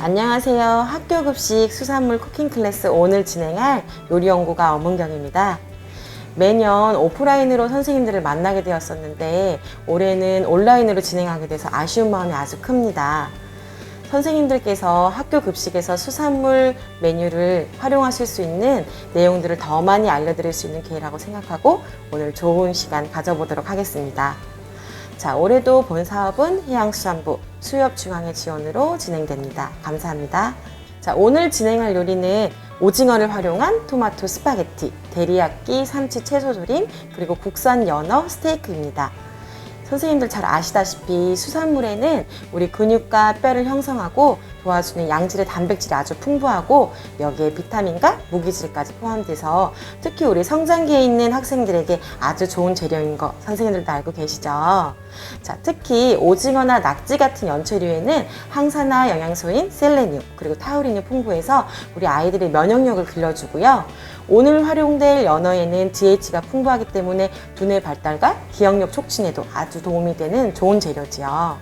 안녕하세요. 학교급식 수산물 쿠킹 클래스 오늘 진행할 요리연구가 엄은경입니다. 매년 오프라인으로 선생님들을 만나게 되었었는데 올해는 온라인으로 진행하게 돼서 아쉬운 마음이 아주 큽니다. 선생님들께서 학교 급식에서 수산물 메뉴를 활용하실 수 있는 내용들을 더 많이 알려드릴 수 있는 기회라고 생각하고 오늘 좋은 시간 가져보도록 하겠습니다. 자, 올해도 본 사업은 해양수산부 수협중앙회 지원으로 진행됩니다. 감사합니다. 자, 오늘 진행할 요리는 오징어를 활용한 토마토 스파게티, 데리야끼 삼치 채소조림, 그리고 국산 연어 스테이크입니다. 선생님들 잘 아시다시피 수산물에는 우리 근육과 뼈를 형성하고 도와주는 양질의 단백질이 아주 풍부하고 여기에 비타민과 무기질까지 포함돼서 특히 우리 성장기에 있는 학생들에게 아주 좋은 재료인 거 선생님들도 알고 계시죠? 자, 특히 오징어나 낙지 같은 연체류에는 항산화 영양소인 셀레늄 그리고 타우린이 풍부해서 우리 아이들의 면역력을 길러주고요. 오늘 활용될 연어에는 DH가 풍부하기 때문에 두뇌 발달과 기억력 촉진에도 아주 도움이 되는 좋은 재료지요.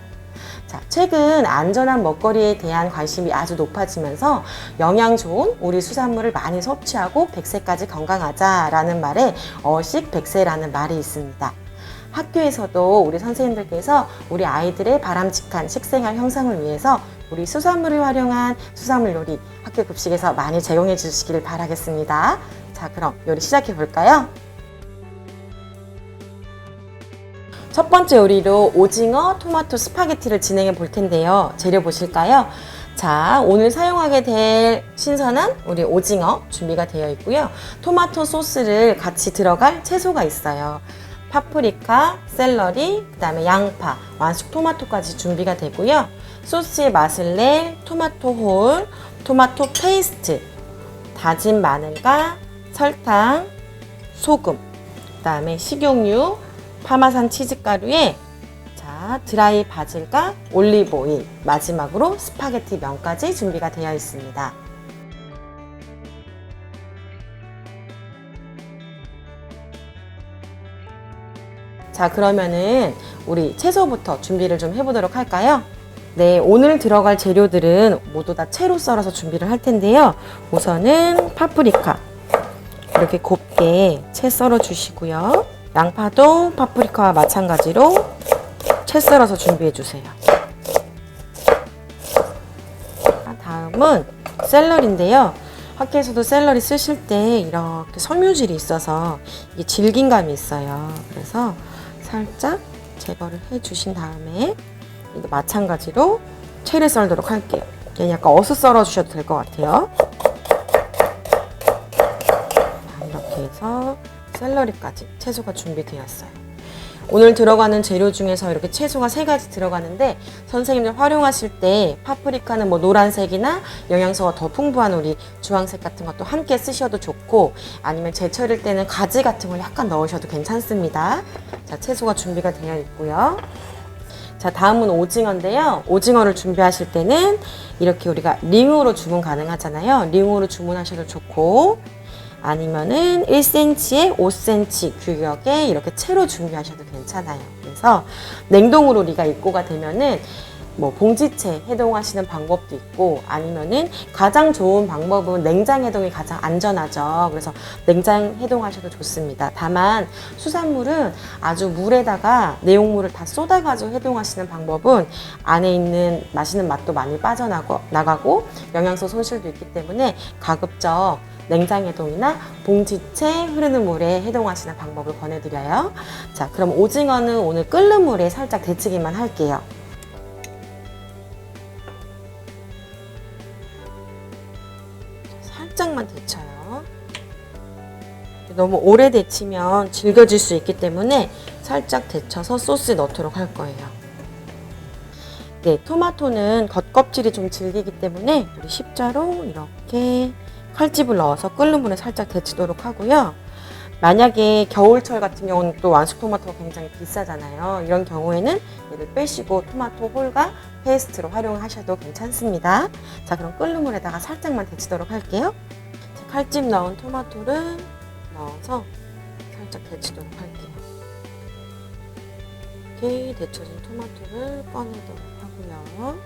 자, 최근 안전한 먹거리에 대한 관심이 아주 높아지면서 영양 좋은 우리 수산물을 많이 섭취하고 100세까지 건강하자라는 말에 어식 100세라는 말이 있습니다. 학교에서도 우리 선생님들께서 우리 아이들의 바람직한 식생활 형성을 위해서 우리 수산물을 활용한 수산물 요리 학교 급식에서 많이 제공해 주시기를 바라겠습니다. 자, 그럼 요리 시작해 볼까요? 첫 번째 요리로 오징어 토마토 스파게티를 진행해 볼 텐데요. 재료 보실까요? 자, 오늘 사용하게 될 신선한 우리 오징어 준비가 되어 있고요. 토마토 소스를 같이 들어갈 채소가 있어요. 파프리카, 샐러리, 그 다음에 양파, 완숙 토마토까지 준비가 되고요. 소스의 맛을 낼 토마토 홀, 토마토 페이스트, 다진 마늘과 설탕, 소금, 그 다음에 식용유, 파마산 치즈가루에 자, 드라이 바질과 올리브 오일, 마지막으로 스파게티 면까지 준비가 되어 있습니다. 자, 그러면은 우리 채소부터 준비를 좀 해보도록 할까요? 네, 오늘 들어갈 재료들은 모두 다 채로 썰어서 준비를 할 텐데요. 우선은 파프리카 이렇게 곱게 채 썰어 주시고요. 양파도 파프리카와 마찬가지로 채 썰어서 준비해 주세요. 다음은 샐러리인데요. 학교에서도 샐러리 쓰실 때 이렇게 섬유질이 있어서 이게 질긴감이 있어요. 그래서 살짝 제거를 해 주신 다음에 이거 마찬가지로 채를 썰도록 할게요. 약간 어슷 썰어 주셔도 될 것 같아요. 이렇게 해서 샐러리까지 채소가 준비되었어요. 오늘 들어가는 재료 중에서 이렇게 채소가 3가지 들어가는데 선생님들 활용하실 때 파프리카는 뭐 노란색이나 영양소가 더 풍부한 우리 주황색 같은 것도 함께 쓰셔도 좋고 아니면 제철일 때는 가지 같은 걸 약간 넣으셔도 괜찮습니다. 자, 채소가 준비가 되어 있고요. 자, 다음은 오징어인데요. 오징어를 준비하실 때는 이렇게 우리가 링으로 주문 가능하잖아요. 링으로 주문하셔도 좋고 아니면은 1cm에 5cm 규격에 이렇게 채로 준비하셔도 괜찮아요. 그래서 냉동으로 우리가 입고가 되면은 뭐 봉지채 해동하시는 방법도 있고 아니면은 가장 좋은 방법은 냉장 해동이 가장 안전하죠. 그래서 냉장 해동하셔도 좋습니다. 다만 수산물은 아주 물에다가 내용물을 다 쏟아가지고 해동하시는 방법은 안에 있는 맛있는 맛도 많이 빠져나가고 영양소 손실도 있기 때문에 가급적 냉장 해동이나 봉지채 흐르는 물에 해동하시는 방법을 권해드려요. 자, 그럼 오징어는 오늘 끓는 물에 살짝 데치기만 할게요. 살짝만 데쳐요. 너무 오래 데치면 질겨질 수 있기 때문에 살짝 데쳐서 소스에 넣도록 할 거예요. 네, 토마토는 겉껍질이 좀 질기기 때문에 우리 십자로 이렇게 칼집을 넣어서 끓는 물에 살짝 데치도록 하고요. 만약에 겨울철 같은 경우는 또 완숙 토마토가 굉장히 비싸잖아요. 이런 경우에는 얘를 빼시고 토마토 홀과 페이스트로 활용하셔도 괜찮습니다. 자, 그럼 끓는 물에다가 살짝만 데치도록 할게요. 칼집 넣은 토마토를 넣어서 살짝 데치도록 할게요. 이렇게 데쳐진 토마토를 꺼내도록 하고요.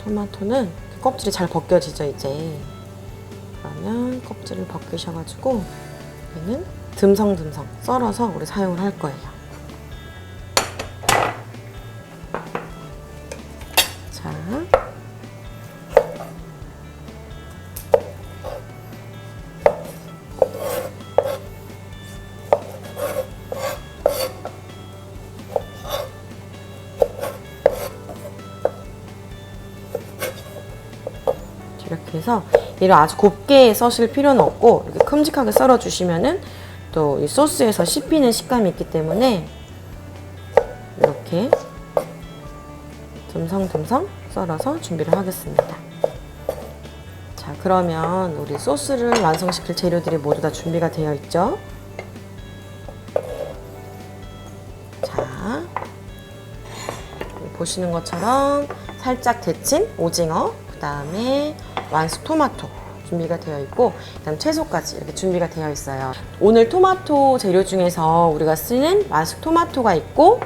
토마토는 껍질이 잘 벗겨지죠, 이제. 그러면 껍질을 벗기셔가지고 얘는 듬성듬성 썰어서 우리 사용을 할 거예요. 자, 이렇게 해서 얘를 아주 곱게 써실 필요는 없고 이렇게 큼직하게 썰어 주시면은 또 이 소스에서 씹히는 식감이 있기 때문에 이렇게 듬성듬성 썰어서 준비를 하겠습니다. 자, 그러면 우리 소스를 완성시킬 재료들이 모두 다 준비가 되어 있죠. 자, 보시는 것처럼 살짝 데친 오징어, 그 다음에 완숙 토마토 준비가 되어 있고, 그다음 채소까지 이렇게 준비가 되어 있어요. 오늘 토마토 재료 중에서 우리가 쓰는 완숙 토마토가 있고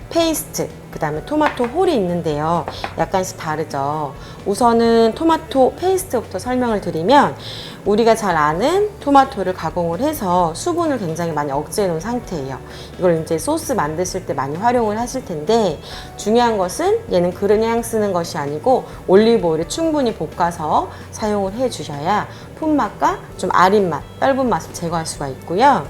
페이스트, 그 다음에 토마토 홀이 있는데요. 약간씩 다르죠. 우선은 토마토 페이스트부터 설명을 드리면, 우리가 잘 아는 토마토를 가공을 해서 수분을 굉장히 많이 억제해 놓은 상태예요. 이걸 이제 소스 만드실 때 많이 활용을 하실 텐데, 중요한 것은 얘는 그냥 쓰는 것이 아니고 올리브 오일을 충분히 볶아서 사용을 해 주셔야 풋맛과 좀 아린 맛, 떫은 맛을 제거할 수가 있고요.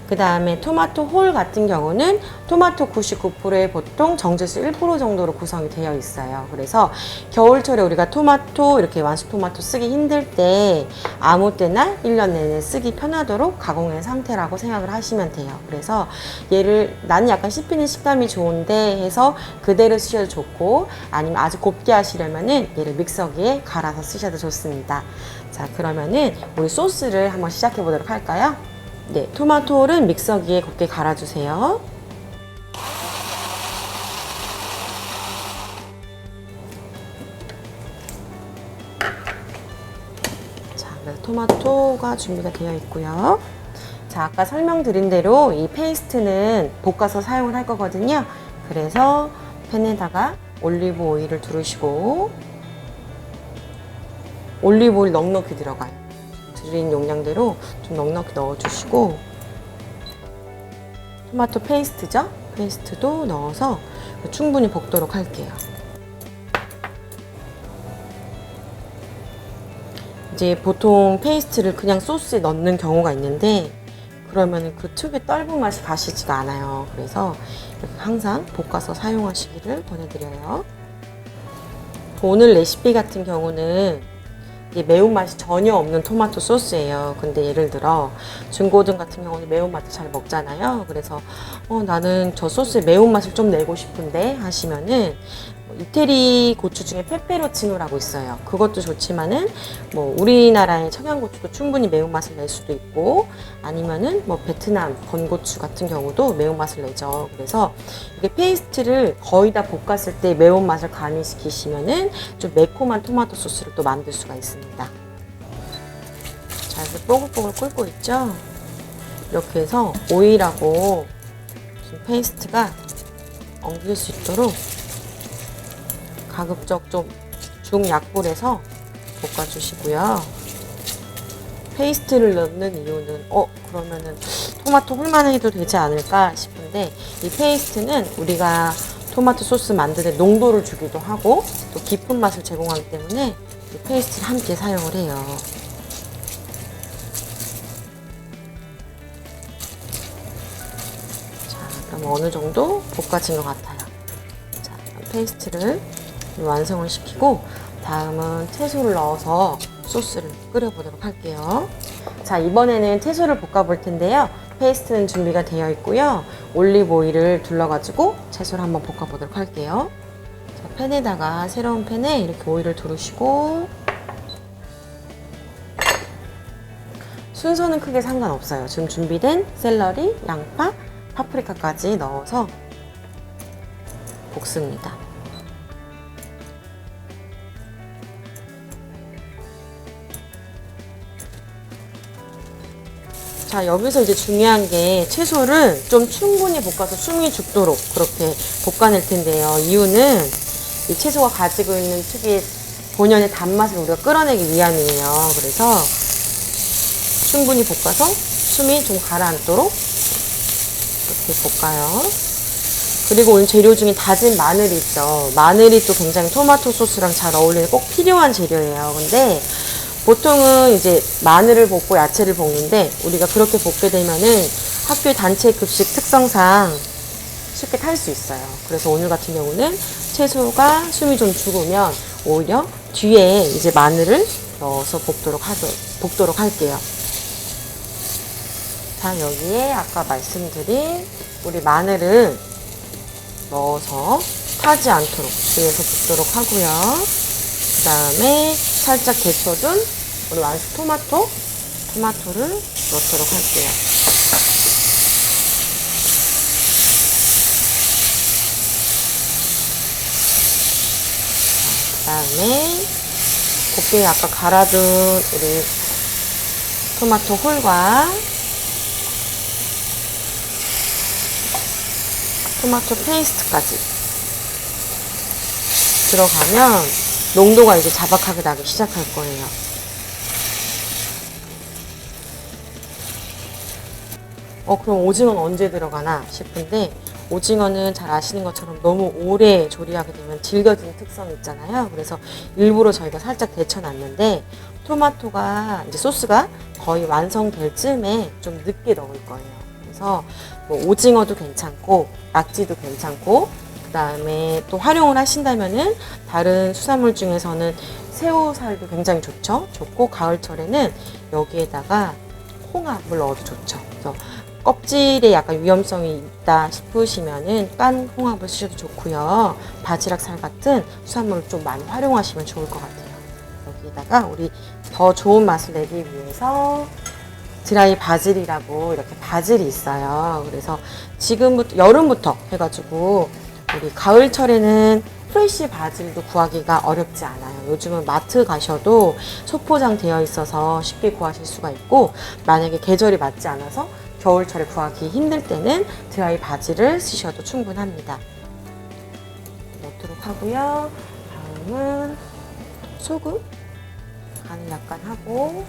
그 다음에 토마토 홀 같은 경우는 토마토 99%에 보통 정제수 1% 정도로 구성이 되어 있어요. 그래서 겨울철에 우리가 토마토 이렇게 완숙 토마토 쓰기 힘들 때 아무 때나 1년 내내 쓰기 편하도록 가공한 상태라고 생각을 하시면 돼요. 그래서 얘를 나는 약간 씹히는 식감이 좋은데 해서 그대로 쓰셔도 좋고, 아니면 아주 곱게 하시려면은 얘를 믹서기에 갈아서 쓰셔도 좋습니다. 자, 그러면은 우리 소스를 한번 시작해 보도록 할까요? 네, 토마토를 믹서기에 곱게 갈아주세요. 자, 그래서 토마토가 준비가 되어 있고요. 자, 아까 설명드린 대로 이 페이스트는 볶아서 사용을 할 거거든요. 그래서 팬에다가 올리브 오일을 두르시고, 올리브 오일 넉넉히 들어가요. 드린 용량대로 좀 넉넉히 넣어주시고, 토마토 페이스트죠? 페이스트도 넣어서 충분히 볶도록 할게요. 이제 보통 페이스트를 그냥 소스에 넣는 경우가 있는데, 그러면 그 특유의 떫은 맛이 가시지가 않아요. 그래서 이렇게 항상 볶아서 사용하시기를 권해드려요. 오늘 레시피 같은 경우는 매운맛이 전혀 없는 토마토 소스예요. 근데 예를 들어 중고등 같은 경우는 매운맛을 잘 먹잖아요. 그래서 나는 저 소스에 매운맛을 좀 내고 싶은데 하시면은 이태리 고추 중에 페페로치노라고 있어요. 그것도 좋지만은 뭐 우리나라의 청양고추도 충분히 매운맛을 낼 수도 있고, 아니면은 뭐 베트남 건고추 같은 경우도 매운맛을 내죠. 그래서 이게 페이스트를 거의 다 볶았을 때 매운맛을 가미시키시면은 좀 매콤한 토마토 소스를 또 만들 수가 있습니다. 자, 이렇게 뽀글뽀글 끓고 있죠? 이렇게 해서 오일하고 페이스트가 엉킬 수 있도록 가급적 좀 중약불에서 볶아주시고요. 페이스트를 넣는 이유는 그러면은 토마토 홀만 해도 되지 않을까 싶은데, 이 페이스트는 우리가 토마토 소스 만드는 농도를 주기도 하고 또 깊은 맛을 제공하기 때문에 이 페이스트를 함께 사용을 해요. 자, 그럼 어느 정도 볶아진 것 같아요. 자, 페이스트를 완성을 시키고, 다음은 채소를 넣어서 소스를 끓여보도록 할게요. 자, 이번에는 채소를 볶아볼 텐데요. 페이스트는 준비가 되어 있고요. 올리브 오일을 둘러가지고 채소를 한번 볶아보도록 할게요. 자, 팬에다가 새로운 팬에 이렇게 오일을 두르시고, 순서는 크게 상관없어요. 지금 준비된 샐러리, 양파, 파프리카까지 넣어서 볶습니다. 자, 여기서 이제 중요한 게 채소를 좀 충분히 볶아서 숨이 죽도록 그렇게 볶아낼 텐데요. 이유는 이 채소가 가지고 있는 특유의 본연의 단맛을 우리가 끌어내기 위함이에요. 그래서 충분히 볶아서 숨이 좀 가라앉도록 이렇게 볶아요. 그리고 오늘 재료 중에 다진 마늘이 있죠. 마늘이 또 굉장히 토마토 소스랑 잘 어울리는 꼭 필요한 재료예요. 근데 보통은 이제 마늘을 볶고 야채를 볶는데 우리가 그렇게 볶게 되면은 학교 단체 급식 특성상 쉽게 탈 수 있어요. 그래서 오늘 같은 경우는 채소가 숨이 좀 죽으면 오히려 뒤에 이제 마늘을 넣어서 볶도록 할게요. 자, 여기에 아까 말씀드린 우리 마늘을 넣어서 타지 않도록 주의해서 볶도록 하고요. 그 다음에 살짝 데쳐둔 우리 완숙 토마토를 넣도록 할게요. 그 다음에 곱게 아까 갈아둔 우리 토마토 홀과 토마토 페이스트까지 들어가면 농도가 이제 자박하게 나기 시작할 거예요. 그럼 오징어는 언제 들어가나 싶은데 오징어는 잘 아시는 것처럼 너무 오래 조리하게 되면 질겨지는 특성이 있잖아요. 그래서 일부러 저희가 살짝 데쳐놨는데 토마토가 이제 소스가 거의 완성될 쯤에 좀 늦게 넣을 거예요. 그래서 뭐 오징어도 괜찮고 낙지도 괜찮고 그 다음에 또 활용을 하신다면은 다른 수산물 중에서는 새우살도 굉장히 좋고 가을철에는 여기에다가 홍합을 넣어도 좋죠. 그래서 껍질에 약간 위험성이 있다 싶으시면은 깐 홍합을 쓰셔도 좋고요. 바지락살 같은 수산물을 좀 많이 활용하시면 좋을 것 같아요. 여기다가 우리 더 좋은 맛을 내기 위해서 드라이 바질이라고 이렇게 바질이 있어요. 그래서 지금부터 여름부터 해가지고 우리 가을철에는 프레쉬 바질도 구하기가 어렵지 않아요. 요즘은 마트 가셔도 소포장 되어 있어서 쉽게 구하실 수가 있고 만약에 계절이 맞지 않아서 겨울철에 구하기 힘들 때는 드라이 바질을 쓰셔도 충분합니다. 넣도록 하고요. 다음은 소금 간을 약간 하고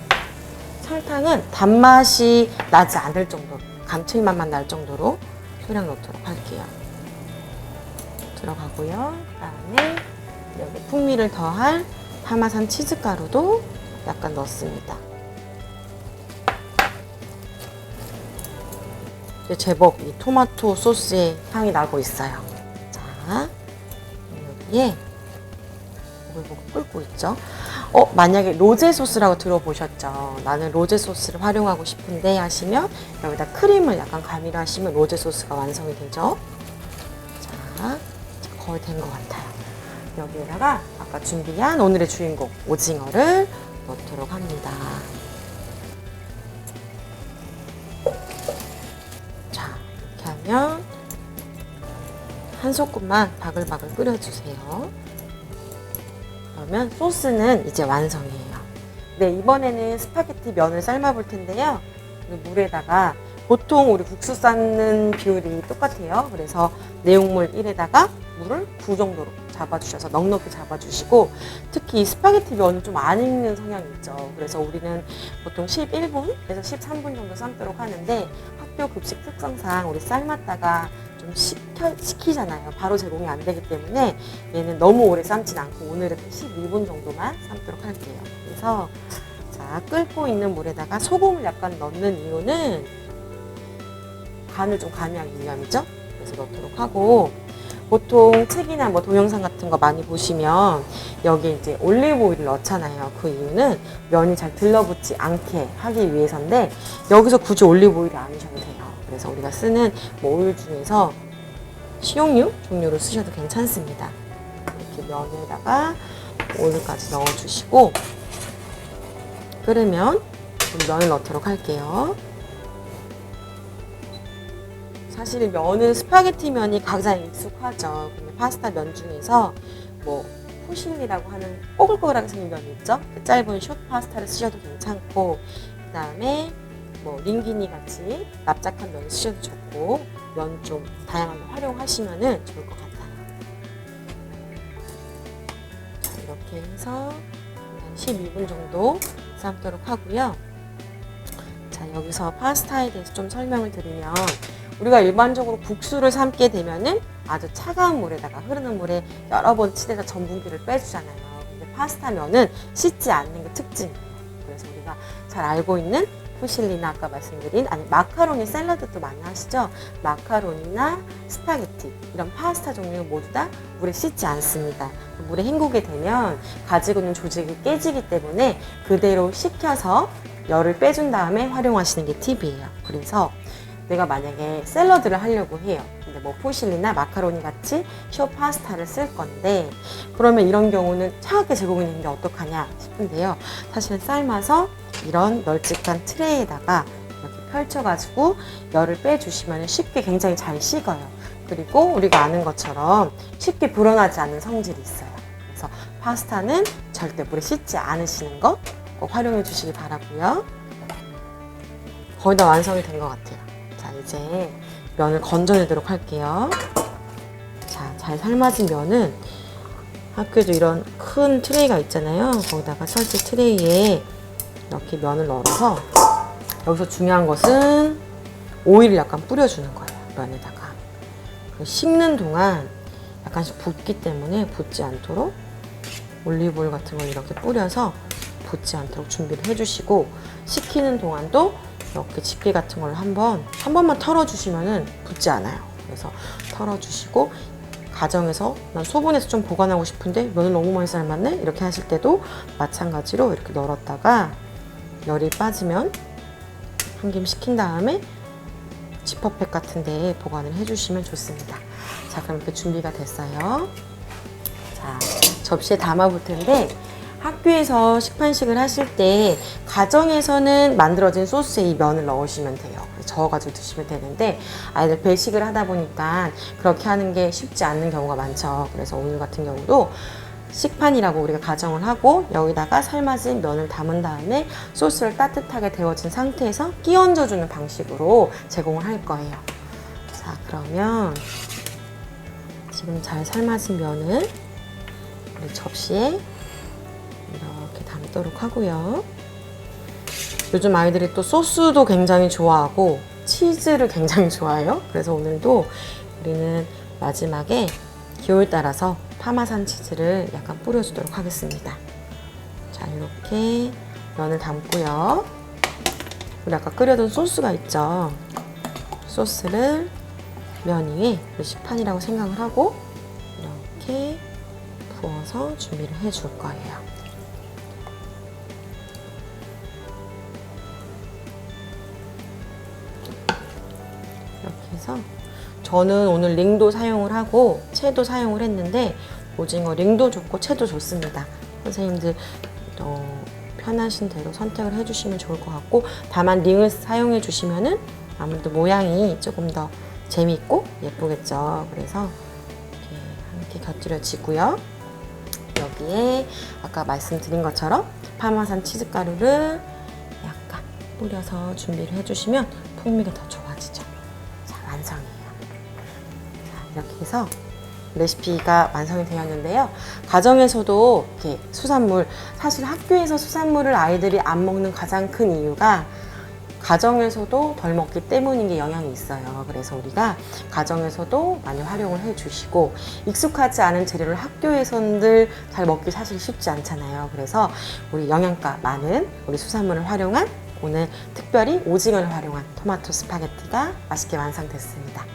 설탕은 단맛이 나지 않을 정도로 감칠맛만 날 정도로 소량 넣도록 할게요. 들어가고요. 그 다음에 여기 풍미를 더할 파마산 치즈가루도 약간 넣습니다. 이제 제법 이 토마토 소스의 향이 나고 있어요. 자, 여기에 보글보글 끓고 있죠. 만약에 로제 소스라고 들어보셨죠? 나는 로제 소스를 활용하고 싶은데 하시면 여기다 크림을 약간 가미를 하시면 로제 소스가 완성이 되죠. 자, 거의 된 것 같아요. 여기에다가 아까 준비한 오늘의 주인공 오징어를 넣도록 합니다. 자, 이렇게 하면 한 소끔만 바글바글 끓여주세요. 그러면 소스는 이제 완성이에요. 네, 이번에는 스파게티 면을 삶아 볼 텐데요. 물에다가 보통 우리 국수 삶는 비율이 똑같아요. 그래서 내용물 1에다가 물을 9 정도로 잡아주셔서 넉넉히 잡아주시고 특히 이 스파게티 면은 좀 안 익는 성향이 있죠. 그래서 우리는 보통 11분에서 13분 정도 삶도록 하는데 학교 급식 특성상 우리 삶았다가 좀 식히잖아요. 바로 제공이 안 되기 때문에 얘는 너무 오래 삶진 않고 오늘은 12분 정도만 삶도록 할게요. 그래서 자, 끓고 있는 물에다가 소금을 약간 넣는 이유는 간을 좀 가미하기 위함이죠. 그래서 넣도록 하고 보통 책이나 뭐 동영상 같은 거 많이 보시면 여기 이제 올리브 오일을 넣잖아요. 그 이유는 면이 잘 들러붙지 않게 하기 위해서인데 여기서 굳이 올리브 오일이 아니셔도 돼요. 그래서 우리가 쓰는 뭐 오일 중에서 식용유 종류로 쓰셔도 괜찮습니다. 이렇게 면에다가 오일까지 넣어주시고 끓으면 면을 넣도록 할게요. 사실 면은 스파게티 면이 가장 익숙하죠. 근데 파스타 면 중에서 뭐 푸실리라고 하는 뽀글뽀글하게 생긴 면이 있죠. 그 짧은 숏 파스타를 쓰셔도 괜찮고 그 다음에 뭐 링기니 같이 납작한 면을 쓰셔도 좋고 면 좀 다양한 면 활용하시면 좋을 것 같아요. 자, 이렇게 해서 한 12분 정도 삶도록 하고요. 자, 여기서 파스타에 대해서 좀 설명을 드리면, 우리가 일반적으로 국수를 삶게 되면은 아주 차가운 물에다가, 흐르는 물에 여러 번 치대서 전분기를 빼주잖아요. 근데 파스타 면은 씻지 않는 게 특징이에요. 그래서 우리가 잘 알고 있는 푸실리나 아까 말씀드린, 아니 마카로니 샐러드도 많이 하시죠? 마카로니나 스파게티 이런 파스타 종류는 모두 다 물에 씻지 않습니다. 물에 헹구게 되면 가지고 있는 조직이 깨지기 때문에 그대로 식혀서 열을 빼준 다음에 활용하시는 게 팁이에요. 그래서 내가 만약에 샐러드를 하려고 해요. 근데 뭐 푸실리나 마카로니 같이 쇼 파스타를 쓸 건데, 그러면 이런 경우는 차갑게 제공이 되는데 어떡하냐 싶은데요. 사실은 삶아서 이런 널찍한 트레이에다가 이렇게 펼쳐가지고 열을 빼주시면 쉽게 굉장히 잘 식어요. 그리고 우리가 아는 것처럼 쉽게 불어나지 않는 성질이 있어요. 그래서 파스타는 절대 물에 씻지 않으시는 거 꼭 활용해 주시기 바라고요. 거의 다 완성이 된 것 같아요. 자, 이제 면을 건져내도록 할게요. 자, 잘 삶아진 면은 학교에도 이런 큰 트레이가 있잖아요. 거기다가 설치 트레이에 이렇게 면을 넣어서, 여기서 중요한 것은 오일을 약간 뿌려주는 거예요. 면에다가. 식는 동안 약간씩 붓기 때문에 붓지 않도록 올리브오일 같은 걸 이렇게 뿌려서 붓지 않도록 준비를 해주시고, 식히는 동안도 이렇게 집게 같은 걸 한 번만 털어주시면은 붓지 않아요. 그래서 털어주시고, 가정에서 난 소분해서 좀 보관하고 싶은데 면을 너무 많이 삶았네? 이렇게 하실 때도 마찬가지로 이렇게 널었다가 열이 빠지면 한 김 식힌 다음에 지퍼백 같은 데에 보관을 해주시면 좋습니다. 자, 그럼 이렇게 준비가 됐어요. 자, 접시에 담아 볼 텐데, 학교에서 식판식을 하실 때 가정에서는 만들어진 소스에 이 면을 넣으시면 돼요. 저어가지고 드시면 되는데, 아이들 배식을 하다 보니까 그렇게 하는 게 쉽지 않는 경우가 많죠. 그래서 오늘 같은 경우도 식판이라고 우리가 가정을 하고 여기다가 삶아진 면을 담은 다음에 소스를 따뜻하게 데워진 상태에서 끼 얹어주는 방식으로 제공을 할 거예요. 자, 그러면 지금 잘 삶아진 면을 우리 접시에 이렇게 담도록 하고요. 요즘 아이들이 또 소스도 굉장히 좋아하고 치즈를 굉장히 좋아해요. 그래서 오늘도 우리는 마지막에 기호에 따라서 파마산 치즈를 약간 뿌려주도록 하겠습니다. 자, 이렇게 면을 담고요. 우리 아까 끓여둔 소스가 있죠. 소스를 면 위에 식판이라고 생각을 하고 이렇게 부어서 준비를 해줄 거예요. 이렇게 해서 저는 오늘 링도 사용을 하고 채도 사용을 했는데, 오징어 링도 좋고 채도 좋습니다. 선생님들 편하신 대로 선택을 해주시면 좋을 것 같고, 다만 링을 사용해 주시면은 아무래도 모양이 조금 더 재미있고 예쁘겠죠. 그래서 이렇게 함께 곁들여지고요. 여기에 아까 말씀드린 것처럼 파마산 치즈가루를 약간 뿌려서 준비를 해주시면 풍미가 더 좋아지죠. 자, 완성이에요. 자, 이렇게 해서 레시피가 완성이 되었는데요. 가정에서도 이렇게 수산물, 사실 학교에서 수산물을 아이들이 안 먹는 가장 큰 이유가 가정에서도 덜 먹기 때문인 게 영향이 있어요. 그래서 우리가 가정에서도 많이 활용을 해주시고, 익숙하지 않은 재료를 학교에서는 잘 먹기 사실 쉽지 않잖아요. 그래서 우리 영양가 많은 우리 수산물을 활용한, 오늘 특별히 오징어를 활용한 토마토 스파게티가 맛있게 완성됐습니다.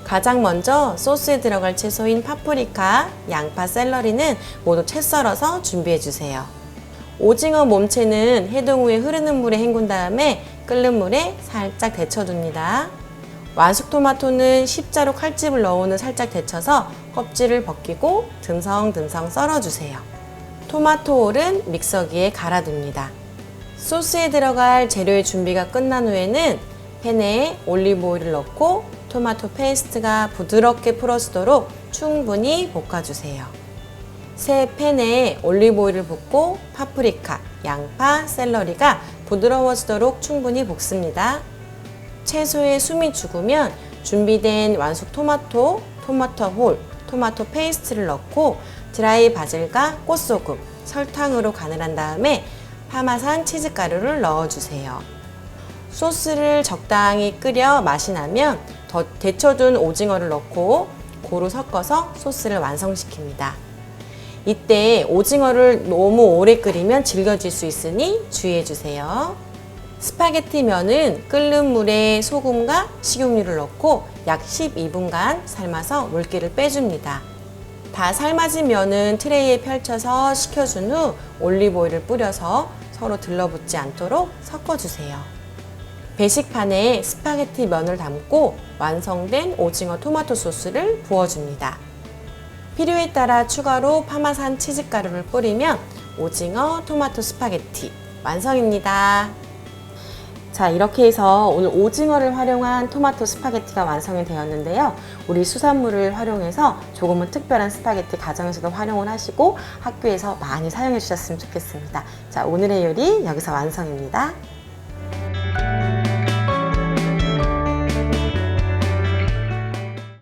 가장 먼저 소스에 들어갈 채소인 파프리카, 양파, 샐러리는 모두 채 썰어서 준비해 주세요. 오징어 몸체는 해동 후에 흐르는 물에 헹군 다음에 끓는 물에 살짝 데쳐둡니다. 완숙 토마토는 십자로 칼집을 넣어는 살짝 데쳐서 껍질을 벗기고 듬성듬성 썰어주세요. 토마토 홀은 믹서기에 갈아둡니다. 소스에 들어갈 재료의 준비가 끝난 후에는 팬에 올리브 오일을 넣고 토마토 페이스트가 부드럽게 풀어지도록 충분히 볶아주세요. 새 팬에 올리브 오일을 붓고 파프리카, 양파, 샐러리가 부드러워지도록 충분히 볶습니다. 채소에 숨이 죽으면 준비된 완숙 토마토, 토마토 홀, 토마토 페이스트를 넣고 드라이 바질과 꽃소금, 설탕으로 간을 한 다음에 파마산 치즈가루를 넣어주세요. 소스를 적당히 끓여 맛이 나면 더 데쳐둔 오징어를 넣고 고루 섞어서 소스를 완성시킵니다. 이때 오징어를 너무 오래 끓이면 질겨질 수 있으니 주의해주세요. 스파게티 면은 끓는 물에 소금과 식용유를 넣고 약 12분간 삶아서 물기를 빼줍니다. 다 삶아진 면은 트레이에 펼쳐서 식혀준 후 올리브오일을 뿌려서 서로 들러붙지 않도록 섞어주세요. 배식판에 스파게티 면을 담고 완성된 오징어 토마토 소스를 부어줍니다. 필요에 따라 추가로 파마산 치즈가루를 뿌리면 오징어 토마토 스파게티 완성입니다. 자, 이렇게 해서 오늘 오징어를 활용한 토마토 스파게티가 완성이 되었는데요. 우리 수산물을 활용해서 조금은 특별한 스파게티 가정에서도 활용을 하시고 학교에서 많이 사용해 주셨으면 좋겠습니다. 자, 오늘의 요리 여기서 완성입니다.